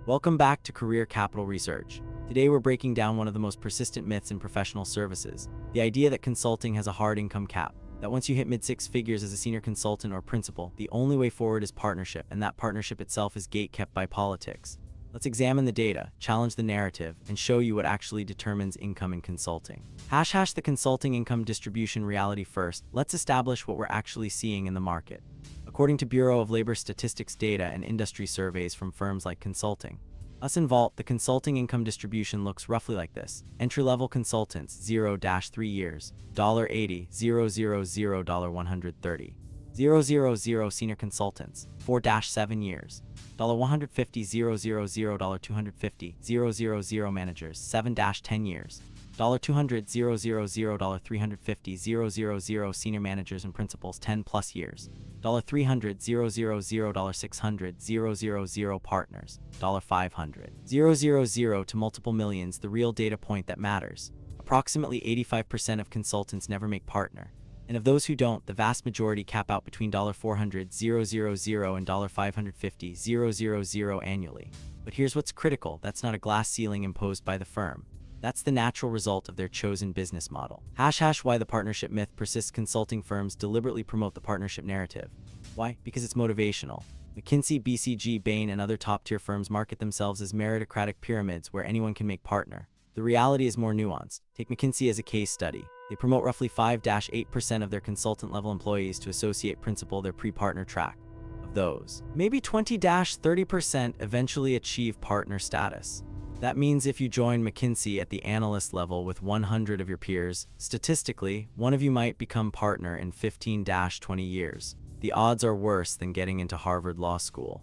Welcome back to Career Capital Research. Today we're breaking down one of the most persistent myths in professional services, the idea that consulting has a hard income cap, that once you hit mid-six figures as a senior consultant or principal, the only way forward is partnership, and that partnership itself is gate-kept by politics. Let's examine the data, challenge the narrative, and show you what actually determines income in consulting. The consulting income distribution reality first. Let's establish what we're actually seeing in the market. According to Bureau of Labor Statistics data and industry surveys from firms like Consulting Us and Vault, the consulting income distribution looks roughly like this. Entry-level consultants, 0-3 years, $80, 000, $130. 000 senior consultants, 4-7 years, $150, 000, $250, 000 managers, 7-10 years, $200, 000, $350, 000 senior managers and principals, 10+ years, $300, 000, $600, 000 partners, $500, 000 to multiple millions. The real data point that matters. Approximately 85% of consultants never make partner. And of those who don't, the vast majority cap out between $400, 000 and $550, 000 annually. But here's what's critical: that's not a glass ceiling imposed by the firm. That's the natural result of their chosen business model. Why the partnership myth persists. Consulting firms deliberately promote the partnership narrative. Why? Because it's motivational. McKinsey, BCG, Bain, and other top-tier firms market themselves as meritocratic pyramids where anyone can make partner. The reality is more nuanced. Take McKinsey as a case study. They promote roughly 5-8% of their consultant-level employees to associate principal, their pre-partner track. Of those, maybe 20-30% eventually achieve partner status. That means if you join McKinsey at the analyst level with 100 of your peers, statistically, one of you might become partner in 15-20 years. The odds are worse than getting into Harvard Law School.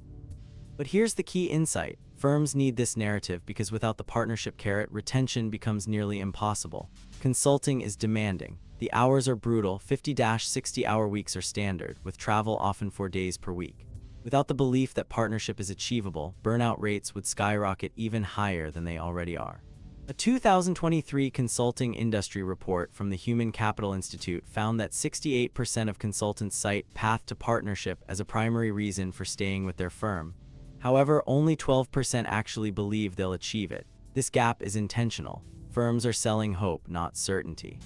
But here's the key insight. Firms need this narrative because without the partnership carrot, retention becomes nearly impossible. Consulting is demanding. The hours are brutal. 50-60-hour weeks are standard, with travel often 4 days per week. Without the belief that partnership is achievable, burnout rates would skyrocket even higher than they already are. A 2023 consulting industry report from the Human Capital Institute found that 68% of consultants cite path to partnership as a primary reason for staying with their firm. However, only 12% actually believe they'll achieve it. This gap is intentional. Firms are selling hope, not certainty.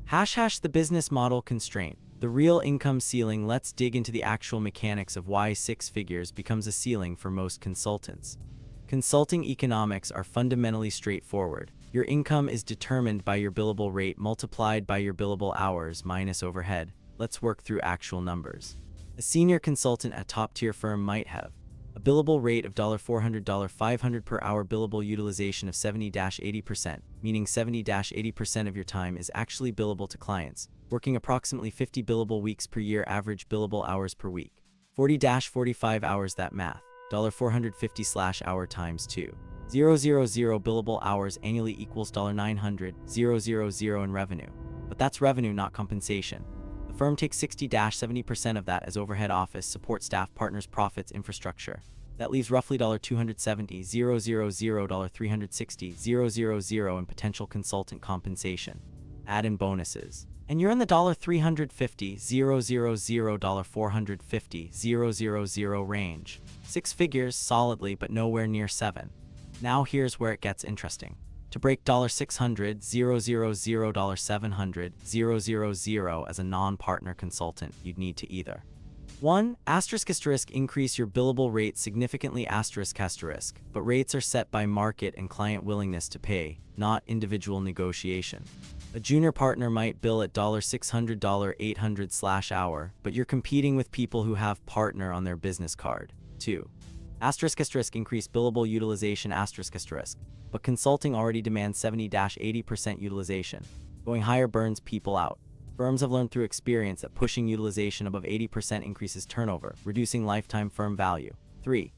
The business model constraint. The real income ceiling. Let's dig into the actual mechanics of why 6 figures becomes a ceiling for most consultants. Consulting economics are fundamentally straightforward. Your income is determined by your billable rate multiplied by your billable hours minus overhead. Let's work through actual numbers. A senior consultant at a top-tier firm might have a billable rate of $400, $500 per hour, billable utilization of 70-80%, meaning 70-80% of your time is actually billable to clients, working approximately 50 billable weeks per year, average billable hours per week. 40-45 hours, that math, $450/hour times 2. 000 billable hours annually equals $900, 000 in revenue. But that's revenue, not compensation. The firm takes 60-70% of that as overhead, office, support staff, partners, profits, infrastructure. That leaves roughly $270, 000, $360, 000 in potential consultant compensation. Add in bonuses, and you're in the $350, 000, $450, 000 range. 6 figures solidly, but nowhere near 7. Now here's where it gets interesting. To break $600, 000, $700, 000 as a non-partner consultant, you'd need to either 1. Increase your billable rate significantly, but rates are set by market and client willingness to pay, not individual negotiation. A junior partner might bill at $600, $800/hour, but you're competing with people who have partner on their business card. 2. Increase billable utilization, but consulting already demands 70-80% utilization. Going higher burns people out. Firms have learned through experience that pushing utilization above 80% increases turnover, reducing lifetime firm value. 3.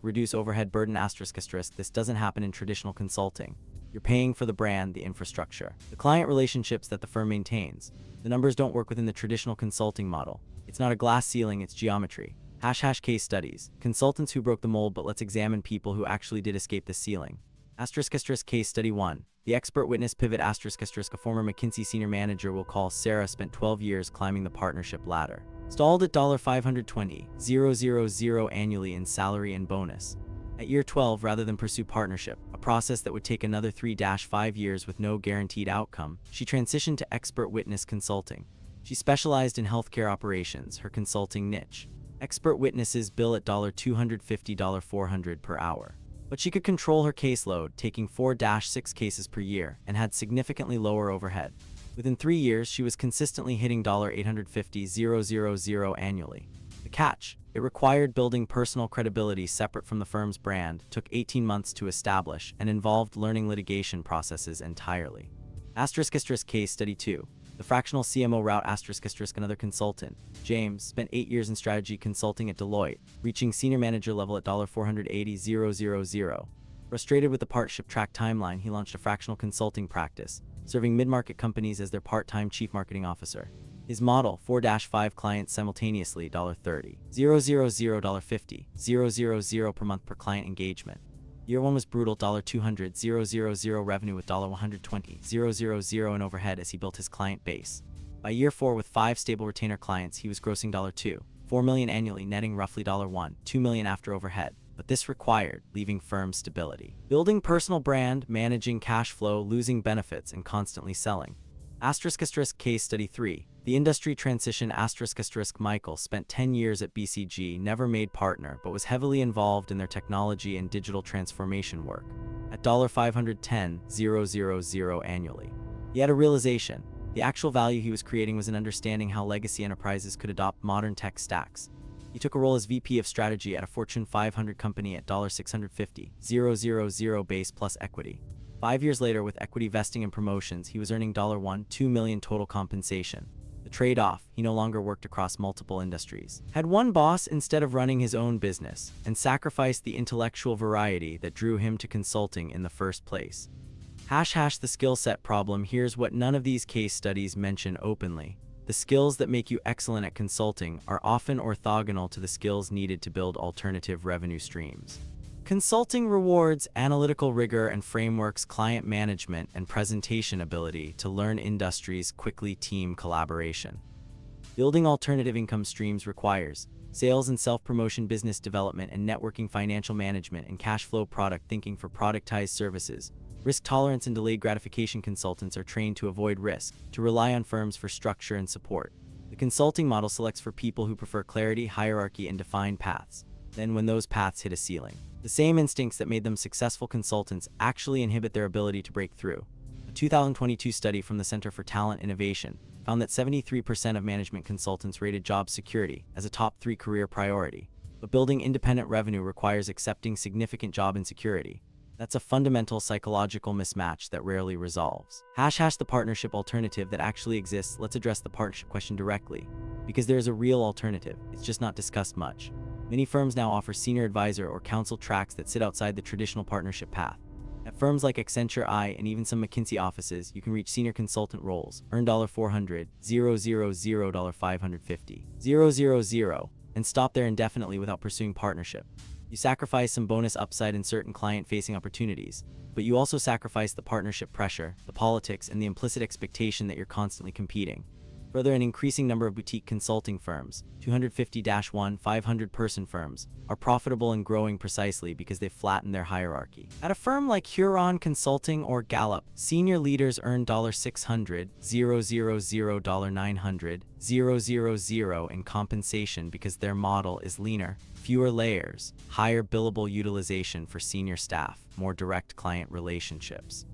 Reduce overhead burden. This doesn't happen in traditional consulting. You're paying for the brand, the infrastructure, the client relationships that the firm maintains. The numbers don't work within the traditional consulting model. It's not a glass ceiling, it's geometry. Case studies. Consultants who broke the mold, but let's examine people who actually did escape the ceiling. Case study 1. The expert witness pivot. A former McKinsey senior manager we'll call Sarah spent 12 years climbing the partnership ladder. Stalled at $520, 000 annually in salary and bonus. At year 12, rather than pursue partnership, a process that would take another 3-5 years with no guaranteed outcome, she transitioned to expert witness consulting. She specialized in healthcare operations, her consulting niche. Expert witnesses bill at $250 $400 per hour. But she could control her caseload, taking 4-6 cases per year, and had significantly lower overhead. Within 3 years, she was consistently hitting $850,000 annually. The catch: it required building personal credibility separate from the firm's brand, took 18 months to establish, and involved learning litigation processes entirely. Case study 2. The fractional CMO route. Another consultant, James, spent 8 years in strategy consulting at Deloitte, reaching senior manager level at $480,000. Frustrated with the partnership track timeline, he launched a fractional consulting practice, serving mid-market companies as their part-time chief marketing officer. His model: 4-5 clients simultaneously, $30,000, $50,000 per month per client engagement. Year 1 was brutal, $200,000 revenue with $120,000 in overhead as he built his client base. By year 4, with 5 stable retainer clients, he was grossing $4 million annually, netting roughly $2 million after overhead. But this required leaving firm stability, building personal brand, managing cash flow, losing benefits, and constantly selling. Case study 3. The industry transition. Michael spent 10 years at BCG, never made partner, but was heavily involved in their technology and digital transformation work. At $510,000 annually. He had a realization: the actual value he was creating was in understanding how legacy enterprises could adopt modern tech stacks. He took a role as VP of strategy at a Fortune 500 company at $650,000 base plus equity. 5 years later, with equity vesting and promotions, he was earning $2 million total compensation. The trade-off: he no longer worked across multiple industries, had one boss instead of running his own business, and sacrificed the intellectual variety that drew him to consulting in the first place. The skill set problem. Here's what none of these case studies mention openly. The skills that make you excellent at consulting are often orthogonal to the skills needed to build alternative revenue streams. Consulting rewards analytical rigor and frameworks, client management, and presentation ability to learn industries quickly, team collaboration. Building alternative income streams requires sales and self-promotion, business development and networking, financial management and cash flow, product thinking for productized services, risk tolerance and delayed gratification. Consultants are trained to avoid risk, to rely on firms for structure and support. The consulting model selects for people who prefer clarity, hierarchy, and defined paths. Then, when those paths hit a ceiling, the same instincts that made them successful consultants actually inhibit their ability to break through. A 2022 study from the Center for Talent Innovation found that 73% of management consultants rated job security as a top 3 career priority. But building independent revenue requires accepting significant job insecurity. That's a fundamental psychological mismatch that rarely resolves. The partnership alternative that actually exists. Let's address the partnership question directly, because there is a real alternative. It's just not discussed much. Many firms now offer senior advisor or counsel tracks that sit outside the traditional partnership path. At firms like Accenture, and even some McKinsey offices, you can reach senior consultant roles, earn $400,000, $550,000, and stop there indefinitely without pursuing partnership. You sacrifice some bonus upside in certain client-facing opportunities, but you also sacrifice the partnership pressure, the politics, and the implicit expectation that you're constantly competing. Further, an increasing number of boutique consulting firms, 250-1, 500-person firms, are profitable and growing precisely because they've flattened their hierarchy. At a firm like Huron Consulting or Gallup, senior leaders earn $600,000, $900,000 in compensation because their model is leaner, fewer layers, higher billable utilization for senior staff, more direct client relationships.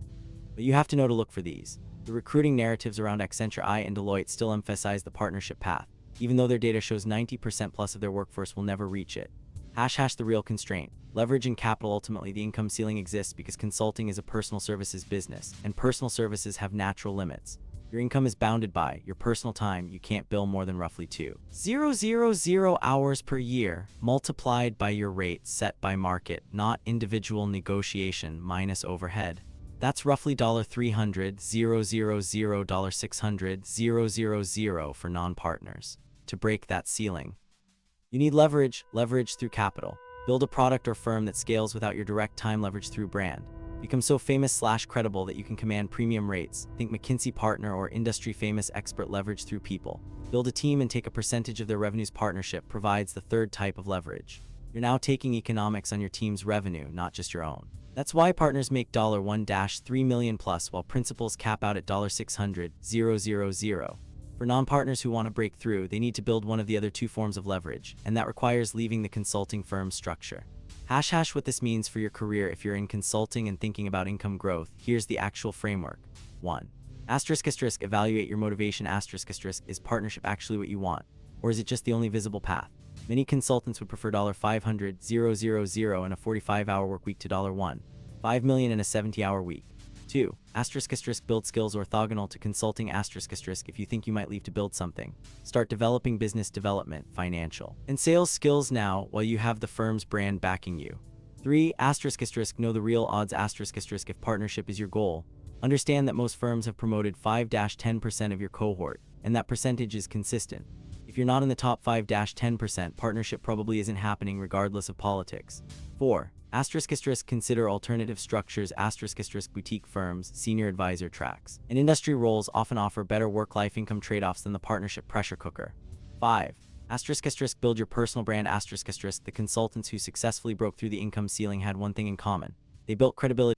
But you have to know to look for these. The recruiting narratives around Accenture and Deloitte still emphasize the partnership path, even though their data shows 90% plus of their workforce will never reach it. The real constraint: leverage and capital. Ultimately, the income ceiling exists because consulting is a personal services business, and personal services have natural limits. Your income is bounded by your personal time. You can't bill more than roughly 2,000 hours per year, multiplied by your rate set by market, not individual negotiation minus overhead. That's roughly $300,000, $600,000 for non-partners. To break that ceiling, you need leverage through capital. Build a product or firm that scales without your direct time leverage through brand. Become so famous/credible that you can command premium rates. Think McKinsey partner or industry famous expert. Leverage through people. Build a team and take a percentage of their revenues. Partnership provides the third type of leverage. You're now taking economics on your team's revenue, not just your own. That's why partners make $1-3 million plus, while principals cap out at $600,000. For non-partners who want to break through, they need to build one of the other two forms of leverage, and that requires leaving the consulting firm's structure. What this means for your career if you're in consulting and thinking about income growth. Here's the actual framework. 1. Evaluate your motivation. Is partnership actually what you want? Or is it just the only visible path? Many consultants would prefer $500,000 and a 45-hour work week to $1.5 million and a 70-hour week. 2. Build skills orthogonal to consulting. If you think you might leave to build something, start developing business development, financial, and sales skills now while you have the firm's brand backing you. 3. Know the real odds. If partnership is your goal, understand that most firms have promoted 5-10% of your cohort, and that percentage is consistent. If you're not in the top 5-10%, partnership probably isn't happening regardless of politics. 4. Consider alternative structures. Boutique firms, senior advisor tracks, and industry roles often offer better work-life income trade-offs than the partnership pressure cooker. 5. Build your personal brand. The consultants who successfully broke through the income ceiling had one thing in common: they built credibility